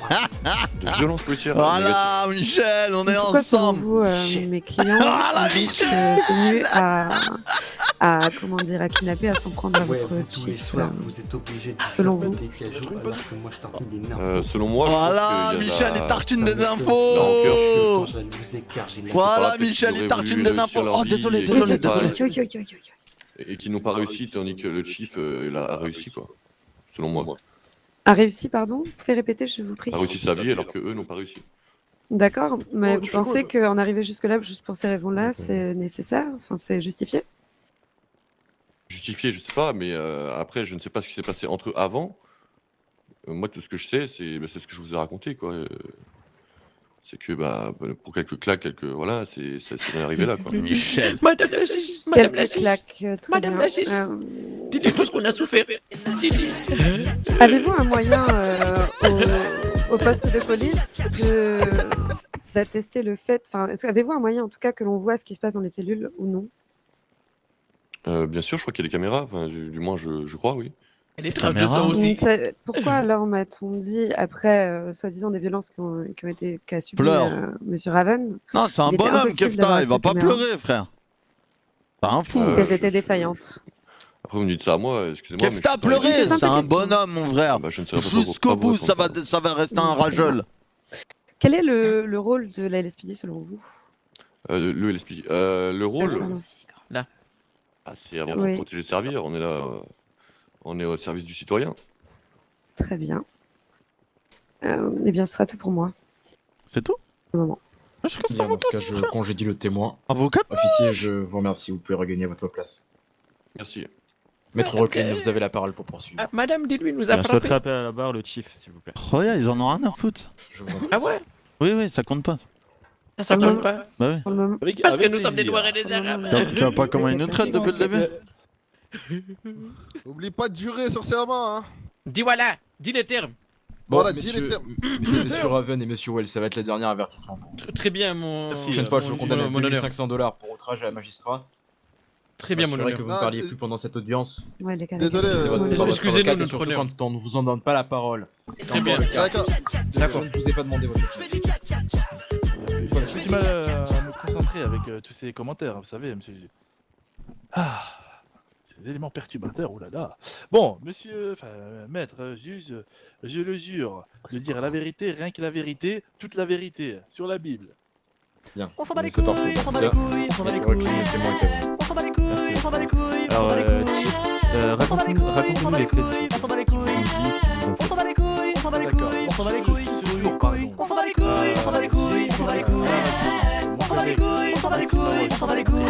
De violences policières? Voilà, Michel, on est pourquoi, ensemble. Selon vous, mes clients ont tenu à comment dire, à kidnapper, à s'en prendre à votre chief, selon vous? Selon moi, voilà, Michel, il tartine des infos. Voilà, Michel, il tartine des infos. Oh, désolé. Et qui n'ont pas réussi, tandis que le chief a réussi, quoi. Selon moi. A réussi, pardon? Vous pouvez répéter, je vous prie. A réussi sa vie, alors que eux n'ont pas réussi. D'accord, mais vous pensez qu'en arriver jusque-là, juste pour ces raisons-là, c'est nécessaire? Enfin, c'est justifié? Justifié, je sais pas, mais après, je ne sais pas ce qui s'est passé entre eux avant. Moi, tout ce que je sais, c'est ce que je vous ai raconté, quoi. C'est que pour quelques claques, voilà, c'est arrivé là, quoi. Michel. Madame la juge, Madame la juge, Madame la juge, dites-nous ce qu'on a souffert. Avez-vous un moyen au poste de police d'attester le fait. Enfin, avez-vous un moyen, en tout cas, que l'on voit ce qui se passe dans les cellules ou non? Bien sûr, je crois qu'il y a des caméras, enfin, du moins je crois, oui. Et les traces de Caméra. sang aussi. Pourquoi alors m'a-t-on dit, après soi-disant des violences qu'a subi Pleure. Monsieur Raven, Non, c'est un Il était bonhomme, impossible d'avoir Kefta, il va cette pas caméra. pleurer, frère. C'est un fou. qu'elles étaient défaillantes? Après, vous me dites ça à moi, excusez-moi. mais Kefta, je suis pas- C'est une pleurer, simple c'est un question. bonhomme, mon frère. Bah, je ne sais pas Jusqu'au pas bout, vous ça répondre. va rester un ragel. Quel est le rôle de la LSPD selon vous? Le LSP. Le rôle, Pardon. c'est avant Oui. tout protéger et servir. On est là, on est au service du citoyen. Très bien. Eh bien, ce sera tout pour moi. C'est tout? Au moment. Je reste Bien, dans avocat. ce cas, je congédie le témoin. Avocat? Officier, je vous remercie, vous pouvez regagner votre place. Merci. Maître Ouais, Rocklin, ok. vous avez la parole pour poursuivre. Ah, Madame Diluy nous a Je souhaiterais frappé. appeler à la barre le chief, s'il vous plaît. Oh, yeah, ils en ont rien à foutre. Je vous en prie. Ah ouais? Oui, oui, ça compte pas. Ça compte pas. Bah oui. Pour le moment. Parce que nous sommes des Noirs et des Pour le moment. Arabes. Tu vois pas comment ils nous traitent depuis le début? Oublie pas de jurer sur serment, hein. Dis voilà, dis les termes. Bon, Voilà, dis les termes. Monsieur Raven et Monsieur Well, ça va être le dernier avertissement pour vous. Très bien, mon. Merci, La prochaine fois, je vous condamne à mon honneur. 2500$ pour outrage à la magistrat. Très bien, mon Je honneur. que vous ne Ah, parliez plus pendant cette audience. Ouais, les Désolé, C'est votre, mon c'est honneur. votre Excusez-nous, avocate, et notre surtout honneur. quand on ne vous en donne pas la parole. Très bien. D'accord. D'accord. Je ne vous ai pas demandé votre place. J'ai du mal à me concentrer avec tous ces commentaires, vous savez, monsieur. Ah, ces éléments perturbateurs, oulala. Bon, monsieur, enfin, maître, juge, je le jure de dire la vérité, rien que la vérité, toute la vérité, sur la Bible. Bien. On s'en bat les C'est couilles, parfait. on s'en bat les couilles, on s'en bat les Monsieur couilles. Rocklin, le témoin est à vous. On s'en bat les couilles, on s'en bat les couilles, on s'en Alors, bat les couilles. chief, On s'en bat les racontez-nous couilles, on s'en bat les les faits, couilles, on s'en bat les couilles. Vous me dites ce qu'ils vous ont On fait. s'en bat les couilles, on s'en bat les D'accord. couilles, on s'en bat les couilles. Ce jour, pardon. On s'en bat les couilles, on s'en bat les couilles, on s'en bat les couilles. On s'en bat les couilles, on s'en bat les couilles, on s'en bat les couilles.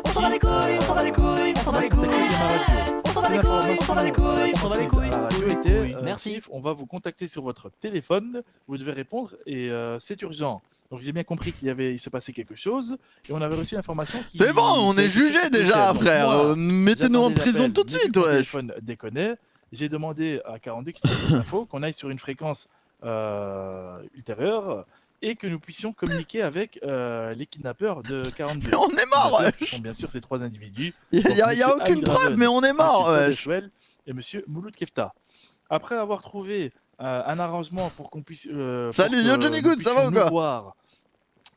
On s'en bat les couilles, on s'en bat les couilles, on s'en bat les couilles. On s'en bat les couilles, on s'en bat les couilles, on s'en bat les couilles. La radio était, Merci. Chief, on va vous contacter sur votre téléphone, vous devez répondre et c'est urgent. Donc j'ai bien compris il se passait quelque chose et on avait reçu l'information qui... C'est bon, on est jugé déjà, Donc, frère. moi, Mettez-nous en j'attendais prison l'appel, tout de mais suite, vu que mon wesh. téléphone déconnait, j'ai demandé à 42 qui tient l'info qu'on aille sur une fréquence ultérieure et que nous puissions communiquer avec les kidnappeurs de 42. Mais on est mort, Kidnappeurs qui wesh. sont bien sûr ces trois individus. Y Donc, a monsieur aucune Hamid preuve, Raven, mais on est mort, monsieur wesh. Tobeshwell et monsieur Mouloud Kefta. Après avoir trouvé un arrangement pour qu'on puisse Salut, pour yo que Johnny nous Good, ça va ou puissions quoi? nous voir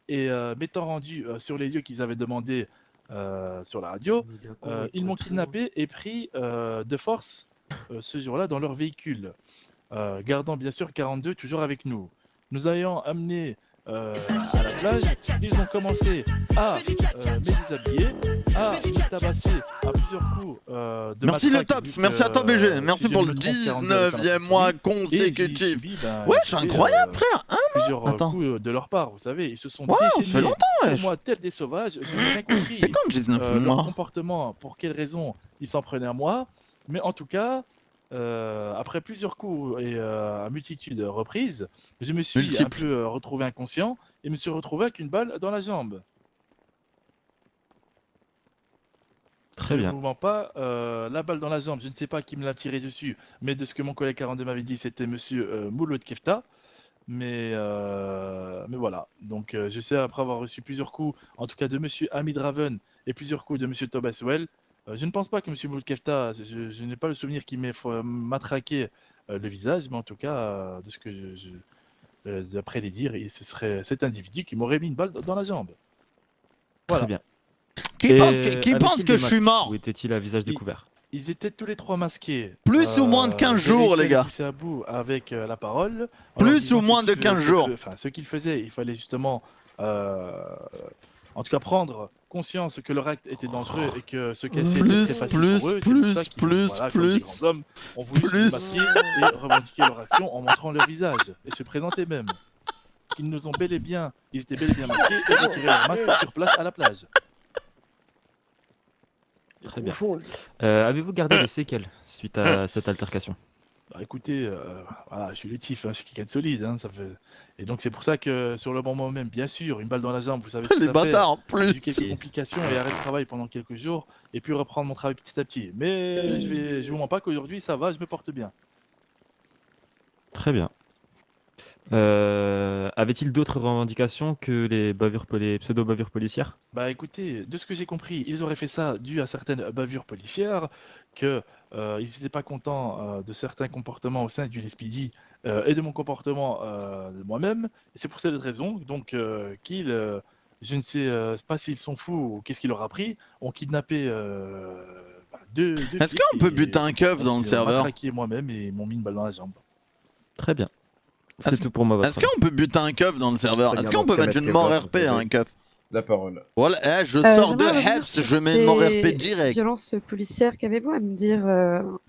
et m'étant rendu sur les lieux qu'ils avaient demandé sur la radio, ils m'ont kidnappé et pris de force ce jour-là dans leur véhicule, gardant bien sûr 42 toujours avec nous. Nous ayant amené à la plage, ils ont commencé à me déshabiller, à me tabasser à plusieurs coups de Merci le matraque, Tops, vu merci que, à toi BG, merci si je pour ne le me trompe, 42 avait fait un 19e coup mois de suivi, et j'ai consécutif. subi, ben, Wesh, écoutez, incroyable, frère. plusieurs Attends. coups de leur part, vous savez, ils se sont Ouais, on se fait déchaînés longtemps, sur wesh. moi tel des sauvages, je n'ai rien compris. C'est quand le 19 Leur mois? comportement, pour quelles raisons ils s'en prenaient à moi, mais en tout cas, après plusieurs coups et à multitude de reprises, je me suis un Multiples. peu retrouvé inconscient et me suis retrouvé avec une balle dans la jambe. Très Je bien. ne vous mens pas, la balle dans la jambe, je ne sais pas qui me l'a tiré dessus, mais de ce que mon collègue 42 m'avait dit, c'était monsieur Mouloud Kefta. Mais voilà. Donc je sais, après avoir reçu plusieurs coups, en tout cas de monsieur Hamid Raven et plusieurs coups de monsieur Tobeshwell, je ne pense pas que monsieur Mouloud Kefta, je n'ai pas le souvenir qu'il m'ait matraqué le visage, mais en tout cas, de ce que d'après les dires, ce serait cet individu qui m'aurait mis une balle dans la jambe. Voilà. Très bien. Qui Et pense avait-il que des je suis masques mort? Ou était-il à visage Il- découvert? Ils étaient tous les trois masqués. Plus ou moins de 15 j'ai jours, réussi les à gars. les pousser à bout avec la parole. en Plus leur disant ou moins ce de qu'ils 15 jours. Enfin, ce qu'ils faisaient, il fallait justement, en tout cas, prendre conscience que leur acte était dangereux et que ce cacher Plus, était très facile plus, pour eux. plus, C'est pour ça qu'ils, plus, voilà, comme des plus, grands hommes, ont voulu plus. se masquer et revendiquer leur action en montrant leur visage et se présenter même. Ils nous ont bel et bien, ils étaient bel et bien masqués et retiré leur masque sur place à la plage. Très bien. Avez-vous gardé des séquelles suite à cette altercation? Bah, écoutez, voilà, je suis lutif, hein, je suis quelqu'un de solide, hein, ça fait... Et donc c'est pour ça que sur le moment même, bien sûr, une balle dans la jambe, vous savez ce que Les ça fait. bâtards, en J'ai eu plus. quelques complications et arrêt de travail pendant quelques jours, et puis reprendre mon travail petit à petit. Mais je vous mens pas qu'aujourd'hui ça va, je me porte bien. Très bien. Avait-il d'autres revendications que les pseudo-bavures policières? Bah écoutez, de ce que j'ai compris, ils auraient fait ça dû à certaines bavures policières, que ils n'étaient pas contents de certains comportements au sein du LSPD et de mon comportement de moi-même. Et c'est pour cette raison donc je ne sais pas s'ils sont fous ou qu'est-ce qui leur a pris, ont kidnappé deux Est-ce flics qu'on peut et buter un keuf dans le m'ont serveur? matraqué moi-même et m'ont mis une balle dans la jambe. Très bien. C'est tout pour moi. Est-ce qu'on peut buter un keuf dans le serveur? Est-ce qu'on peut mettre une mort RP à un keuf? La parole. Voilà, je sors de J'aimerais revenir Heps, sur je mets une mort ces RP direct. violences policières, qu'avez-vous à me dire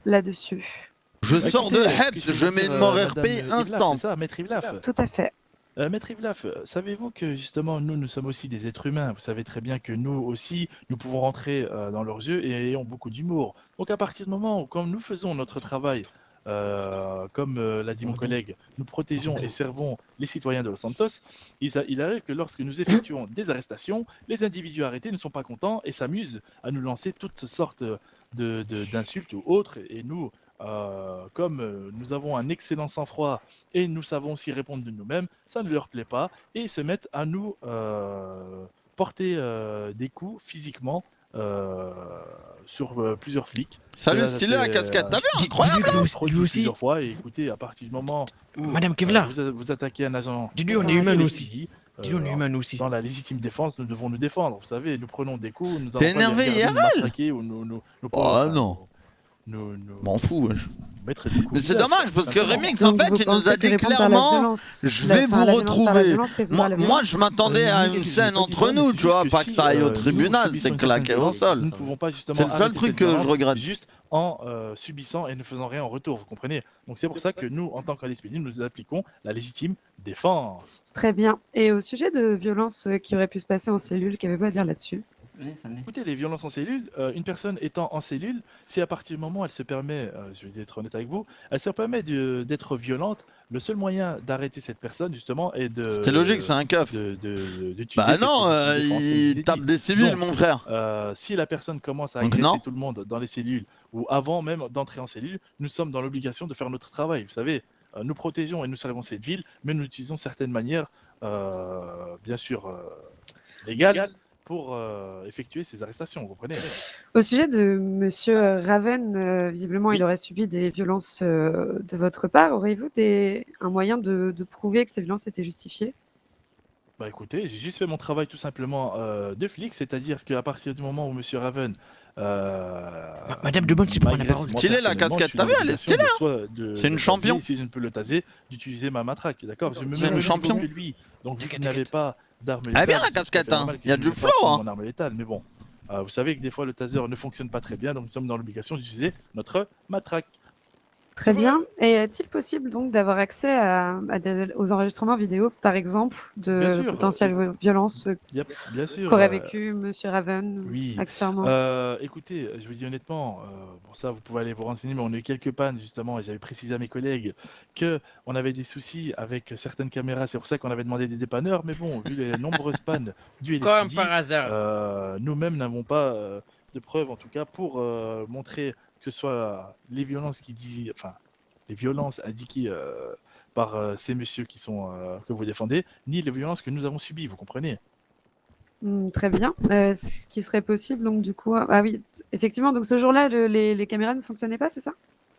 là-dessus? Je sors de Heps, je mets une mort RP Madame Ivlaf, instant. c'est ça, Maître Ivlaf. Tout à fait. Maître Ivlaf, savez-vous que justement nous sommes aussi des êtres humains. Vous savez très bien que nous aussi, nous pouvons rentrer dans leurs jeux et ayons beaucoup d'humour. Donc à partir du moment où, quand nous faisons notre travail, comme l'a dit mon collègue, nous protégeons et servons les citoyens de Los Santos, il arrive que lorsque nous effectuons des arrestations, les individus arrêtés ne sont pas contents et s'amusent à nous lancer toutes sortes d'insultes ou autres. Et nous, comme nous avons un excellent sang-froid et nous savons aussi répondre de nous-mêmes, ça ne leur plaît pas et ils se mettent à nous porter des coups physiquement sur plusieurs flics. Salut, Ça, stylé la c'est, casquette, t'as vu? dis- Incroyable! dis-lui hein produit lui aussi. plusieurs fois et écoutez, à partir du moment où Madame Kevlar. vous attaquez un agent, Dis-lui, on est un humain LSPD, aussi. Dis-lui, on est humain aussi. dans la légitime défense, nous devons nous défendre. Vous savez, nous prenons des coups, nous T'es allons pas énervé, les regarder nous IRL? matraquer ou nous Oh non, m'en fous, wesh. mettre des coups Mais au c'est visage, dommage parce que sincèrement. Remix, en Donc, fait, vous il nous pensez a que dit répondre à la clairement, violence, je vais vous la violence par la retrouver. violence résoudra la Moi, violence. je m'attendais à une scène entre nous, tu vois, pas que ça aille au tribunal, c'est claqué au sol. Nous ne pouvons pas justement C'est le seul arrêter truc cette que je violence regrette. juste en subissant et ne faisant rien en retour, vous comprenez? Donc c'est pour ça que nous, en tant qu'LSPD, nous appliquons la légitime défense. Très bien. Et au sujet de violences qui auraient pu se passer en cellule, qu'avez-vous à dire là-dessus? Écoutez, les violences en cellule, une personne étant en cellule, si à partir du moment où elle se permet, je vais être honnête avec vous, elle se permet d'être violente, le seul moyen d'arrêter cette personne justement est de... C'était logique, c'est un keuf. d'utiliser Bah cette non, légitime défense, comme je vous ai il tape dit. des civils, Donc, mon frère. si la personne commence à Donc agresser non. tout le monde dans les cellules, ou avant même d'entrer en cellule, nous sommes dans l'obligation de faire notre travail. Vous savez, nous protégeons et nous servons cette ville, mais nous utilisons certaines manières, bien sûr, légales, pour effectuer ces arrestations, vous comprenez? Au sujet de Monsieur Raven, visiblement, il aurait subi des violences de votre part. Auriez-vous un moyen de prouver que ces violences étaient justifiées? Bah écoutez, j'ai juste fait mon travail tout simplement de flic, c'est-à-dire qu'à partir du moment où Monsieur Raven Madame Debonne, c'est pour prendre la parole. Stylé la casquette, t'as vu, elle est stylée, C'est une champion. Si je ne peux le taser, d'utiliser ma matraque, d'accord? Je me C'est une mets champion. que lui, donc vu qu'il n'avait pas d'arme Elle est bien, létale, la casquette, c'est hein. normal que Y a je du ne vais pas flow, prendre hein. mon arme létale, mais bon, vous savez que des fois le taser ne fonctionne pas très bien, donc nous sommes dans l'obligation d'utiliser notre matraque. Très bien. Et est-il possible donc d'avoir accès aux enregistrements vidéo, par exemple, Bien de sûr, potentielles violences bien sûr. qu'aurait vécu Monsieur Raven Oui. accessoirement? Écoutez, je vous dis honnêtement, pour ça vous pouvez aller vous renseigner, mais on a eu quelques pannes justement, et j'avais précisé à mes collègues que on avait des soucis avec certaines caméras, c'est pour ça qu'on avait demandé des dépanneurs, mais bon, vu les nombreuses pannes du Comme LSPD, par hasard. nous-mêmes n'avons pas de preuves en tout cas pour montrer que ce soit les violences les violences indiquées par ces messieurs qui sont que vous défendez, ni les violences que nous avons subies, vous comprenez? Très bien. Ce qui serait possible, donc du coup... Ah oui, effectivement, donc ce jour-là, les caméras ne fonctionnaient pas, c'est ça?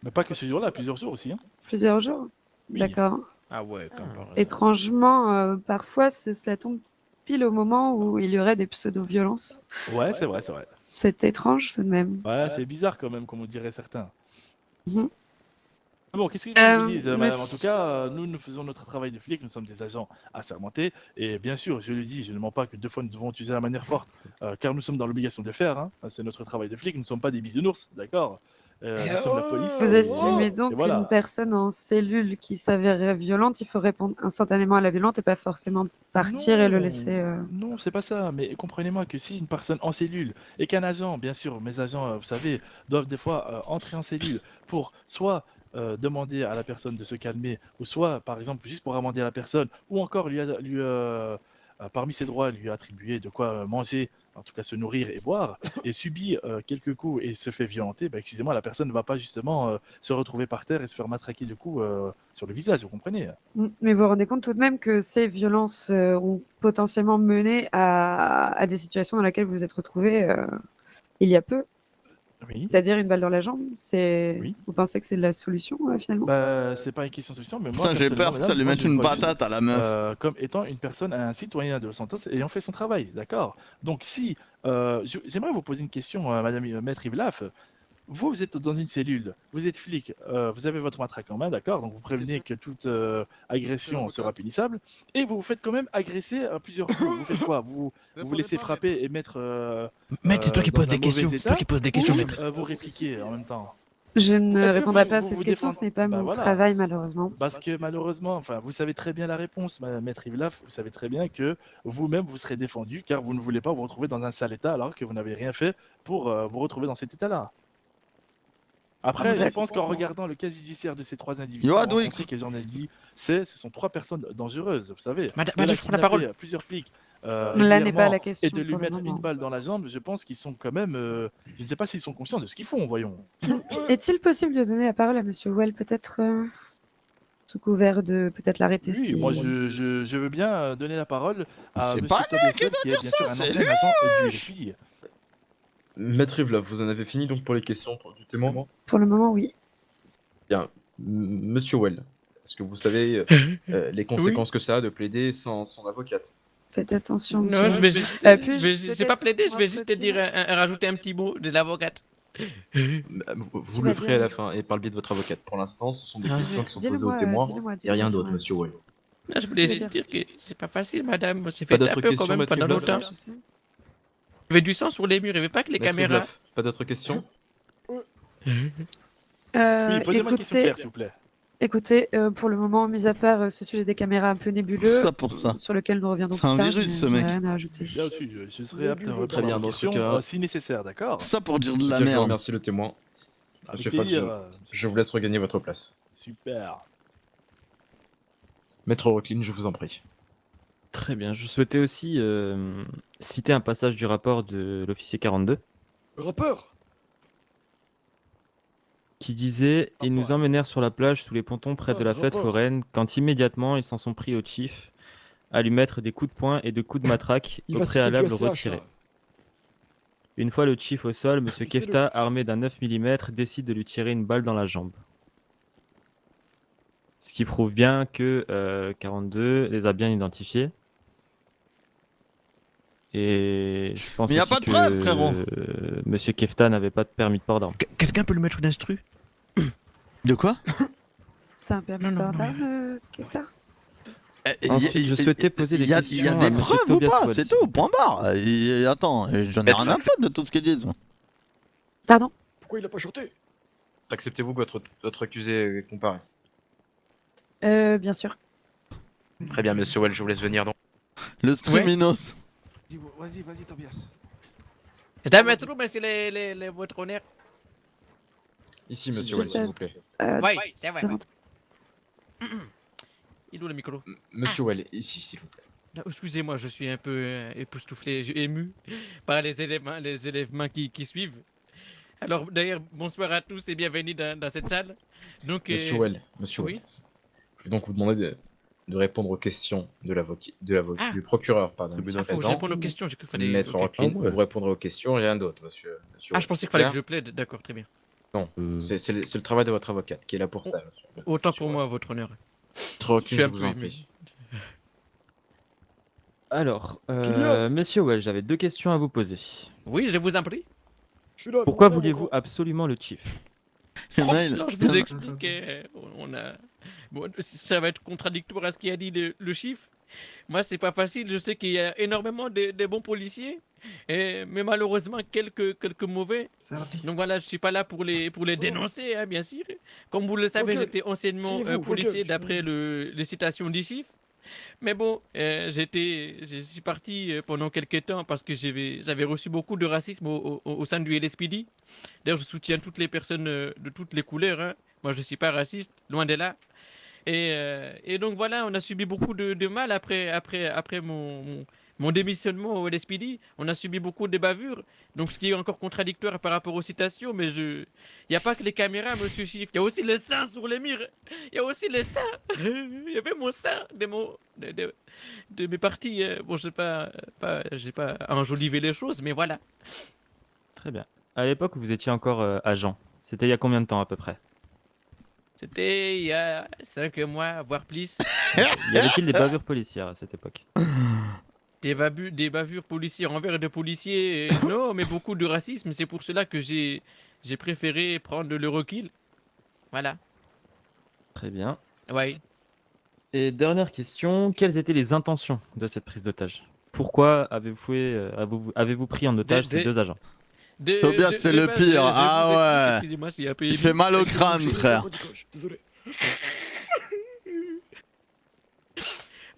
Mais pas que ce jour-là, plusieurs jours aussi. Hein. Plusieurs jours? Oui. D'accord. Ah ouais, comme par hasard. Étrangement, parfois, cela tombe pile au moment où il y aurait des pseudo-violences. Ouais, c'est vrai, c'est vrai. C'est étrange tout de même. Ouais, c'est bizarre quand même, comme on dirait certains. Mhm. Bon, qu'est-ce que je vous dise, madame? En monsieur- tout cas, nous faisons notre travail de flic, nous sommes des agents assermentés, et bien sûr, je le dis, je ne mens pas que deux fois nous devons utiliser la manière forte, car nous sommes dans l'obligation de le faire, hein. C'est notre travail de flic, nous ne sommes pas des bisounours, d'accord? Nous sommes la police. Vous estimez donc Et voilà. qu'une personne en cellule qui s'avérerait violente, il faut répondre instantanément à la violente et pas forcément partir et le laisser... Non, c'est pas ça, mais comprenez-moi que si une personne en cellule et qu'un agent, bien sûr, mes agents, vous savez, doivent des fois entrer en cellule pour soit demander à la personne de se calmer, ou soit, par exemple, juste pour amender à la personne, ou encore parmi ses droits lui attribués de quoi manger, en tout cas se nourrir et boire, et subit quelques coups et se fait violenter, bah, excusez-moi, la personne ne va pas justement se retrouver par terre et se faire matraquer de coups sur le visage, vous comprenez? Mais vous vous rendez compte tout de même que ces violences ont potentiellement mené à des situations dans lesquelles vous vous êtes retrouvé il y a peu? Oui. C'est-à-dire une balle dans la jambe, Oui. vous pensez que c'est la solution finalement? Bah, c'est pas une question de solution, mais moi, Putain, j'ai peur que ça lui mette une patate à la meuf. Comme étant une personne, un citoyen de Los Santos ayant fait son travail, d'accord? Donc si, j'aimerais vous poser une question, madame Maître Ivlaf. Vous êtes dans une cellule, vous êtes flic, vous avez votre matraque en main, d'accord? Donc vous prévenez que toute agression sera punissable, et vous vous faites quand même agresser à plusieurs coups. Vous faites quoi? Vous vous laissez frapper et mettre Maître, c'est toi qui dans poses un des questions. mauvais C'est toi état, qui poses des questions, ou, maître. vous répliquez en même temps? Je ne Est-ce que répondrai vous- pas à vous cette vous question, défendez- ce n'est pas Bah mon voilà. travail malheureusement. Parce que malheureusement, enfin, vous savez très bien la réponse, Maître Ivlaf, vous savez très bien que vous-même vous serez défendu car vous ne voulez pas vous retrouver dans un sale état alors que vous n'avez rien fait pour vous retrouver dans cet état-là. Après, je pense qu'en regardant le cas judiciaire de ces trois individus, Yo, on Adwix. sait qu'ils en ont dit, ce sont trois personnes dangereuses, vous savez. Madame, De la je prends la parole. kidnapper plusieurs flics Là n'est pas régulièrement la question et de lui pour le mettre moment. une balle dans la jambe, je pense qu'ils sont quand même, je ne sais pas s'ils sont conscients de ce qu'ils font, voyons. Est-il possible de donner la parole à Monsieur Well, peut-être sous couvert de peut-être l'arrêter Oui, si... moi je veux bien donner la parole à C'est Monsieur pas lui Tobias qui Well, doit qui est dire bien ça, sûr un c'est ancien lui. agent du LFI. Maître Yves, là, vous en avez fini donc pour les questions du témoin? Pour le moment, oui. Bien. Monsieur Well, est-ce que vous savez les conséquences que ça a de plaider sans son avocate? Faites attention, Non, monsieur. je vais juste. C'est pas plaider, je vais juste te dire, rajouter un petit mot de l'avocate. Vous le ferez à la fin et par le biais de votre avocate. Pour l'instant, ce sont des questions qui sont posées aux témoins et rien d'autre, monsieur Well. Non, je voulais juste dire que c'est pas facile, madame. On s'est Pas fait un d'autres peu questions, quand même Maître pendant Yves Laf longtemps. Il y avait du sang sur les murs, il n'y avait pas que les Maître caméras. Bluff, pas d'autres questions? Oui, posez-moi une question claire, s'il vous plaît. Écoutez, pour le moment, mis à part ce sujet des caméras un peu nébuleux, Ça pour ça. sur lequel nous reviendrons C'est un plus tard, virus, je ce n'ai mec. rien à ajouter. Bien aussi, je serai apte à répondre Très bien, à vos dans ce questions cas- si nécessaire, d'accord? Ça pour dire de la Je merde. remercie le témoin. Avec Monsieur plaisir, Fadji, je vous laisse regagner votre place. Super. Maître Rocklin, je vous en prie. Très bien. Je souhaitais aussi citer un passage du rapport de l'officier 42 Rappeur. qui disait « Ils nous emmenèrent sur la plage sous les pontons près de la fête foraine quand immédiatement ils s'en sont pris au chief à lui mettre des coups de poing et de coups de matraque Il au va citer préalable du SCH, retirés. là. Une fois le chief au sol, M. C'est Kefta, armé d'un 9 mm, décide de lui tirer une balle dans la jambe. Ce qui prouve bien que 42 les a bien identifiés. Et je pense Mais y a aussi pas de que preuve, frérot. Monsieur Kefta n'avait pas de permis de port d'armes. Quelqu'un peut le mettre d'instru? De quoi? T'as un permis Non, de non, port non. d'armes, Kefta? Ensuite, je souhaitais poser des Il y a questions des à monsieur preuves ou Tobias pas? Wells. C'est tout, point barre. Attends, j'en ai rien à foutre de tout ce qu'ils disent. moi. Pardon? Pourquoi il a pas chanté? Acceptez-vous que votre accusé comparaisse? Bien sûr. Très bien, monsieur Well, je vous laisse venir donc. Le streaminos. Vas-y, Tobias. Je dois mettre où, monsieur votre honneur? Ici, monsieur Je Well, sais. s'il vous plaît. Oui, c'est vrai. Demande. Il est où le micro? Monsieur Well, ici, s'il vous plaît. Non, excusez-moi, je suis un peu époustouflé, ému par les éléments qui suivent. Alors d'ailleurs, bonsoir à tous et bienvenue dans cette salle. Donc, Monsieur Well, oui. Well. Je vais donc vous demander de répondre aux questions de Ah. du procureur, pardon. Ah, ici faut que je présent. réponde aux questions, j'ai cru qu'il fallait... Maître ok. Rocklin, vous répondrez aux questions, rien d'autre, monsieur. Ah, Well. je pensais qu'il fallait que Clair je plaide, d'accord, très bien. Non, c'est le travail de votre avocate qui est là pour ça, monsieur. Autant pour moi, votre honneur. Maître Rocklin, suis je un vous peu en ému. prie. Alors, Kylian monsieur Wells, j'avais deux questions à vous poser. Oui, je vous en prie. Je suis là. Pourquoi pourquoi, vouliez-vous absolument le chief? Il y en a, il- Non, je il y en vous a- explique. On a... Bon, ça va être contradictoire à ce qu'a dit le chiffre. Moi, c'est pas facile. Je sais qu'il y a énormément de bons policiers, mais malheureusement quelques mauvais. Donc voilà, je suis pas là pour les dénoncer, hein, bien sûr. Comme vous le savez, Ok. j'étais anciennement Si, vous, policier ok. d'après les citations du chiffre. Mais bon, je suis parti pendant quelques temps parce que j'avais reçu beaucoup de racisme au sein du LSPD. D'ailleurs, je soutiens toutes les personnes de toutes les couleurs. Hein. Moi, je suis pas raciste, loin de là. Et donc voilà, on a subi beaucoup de mal après mon démissionnement au LSPD. On a subi beaucoup de bavures, donc ce qui est encore contradictoire par rapport aux citations, mais il n'y a pas que les caméras, monsieur Chiffre, il y a aussi le sang sur les murs, il y a aussi le sang, il y avait mon sang de mes parties. Bon, j'ai pas enjolivé les choses, mais voilà. Très bien. À l'époque où vous étiez encore agent, c'était il y a combien de temps à peu près? C'était il y a 5 mois, voire plus. Y avait-il des bavures policières à cette époque? Des bavures policières envers des policiers, non, mais beaucoup de racisme. C'est pour cela que j'ai préféré prendre le recul. Voilà. Très bien. Ouais. Et dernière question, quelles étaient les intentions de cette prise d'otage? Pourquoi avez-vous pris en otage ces deux agents? Tobias, c'est le pire. Ah ouais. Il fait mal au crâne, frère. Désolé.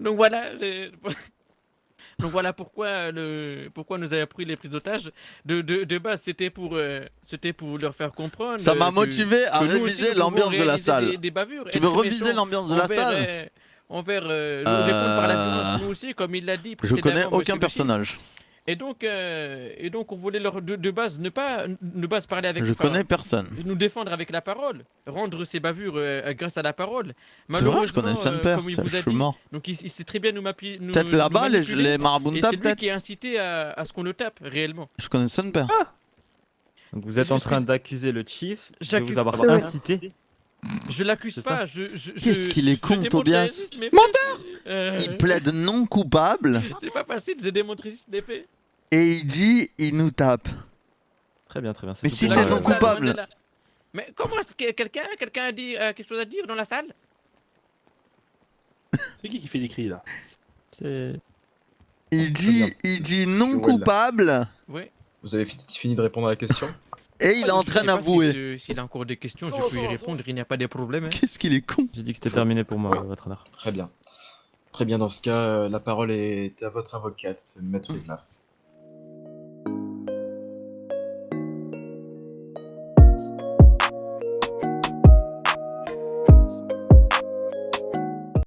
Donc voilà. Donc voilà pourquoi nous avons pris les prises d'otages. De base, c'était pour leur faire comprendre. Ça m'a motivé à réviser l'ambiance de la salle. Tu veux reviser l'ambiance de la salle? Envers répondre par la violence, nous aussi, comme il l'a dit Je précédemment. connais aucun personnage. Et donc on voulait leur de base ne pas parler avec. Je connais personne. Nous défendre avec la parole, rendre ses bavures grâce à la parole. C'est vrai, je connais son père, comme il je vous a suis dit, mort. donc il sait très bien nous peut-être là-bas, les marabouts et tapent, c'est lui peut-être. qui a incité à ce qu'on le tape réellement. Je connais son père. Donc vous êtes en train d'accuser le chief de J'accuse- vous avoir Ouais. incité. Je l'accuse C'est pas. ça Qu'est-ce qu'il est con, je démontrais Tobias. juste mes faits. Menteur. Il plaide non coupable C'est pas facile, j'ai démontré juste des faits. et il dit il nous tape. Très bien, très bien. Mais si t'es non coupable. Mais comment est-ce que quelqu'un a dit quelque chose à dire dans la salle? C'est qui fait des cris là? Il dit non Joël. coupable Ouais. Vous avez fini de répondre à la question? et il est en Je train sais pas d'avouer. S'il a encore des questions, je peux y répondre, il n'y a pas de problème. hein. Qu'est-ce qu'il est con. J'ai dit que c'était terminé pour moi, votre honneur. Très bien. Très bien, dans ce cas, la parole est à votre avocate, Maître Glaf.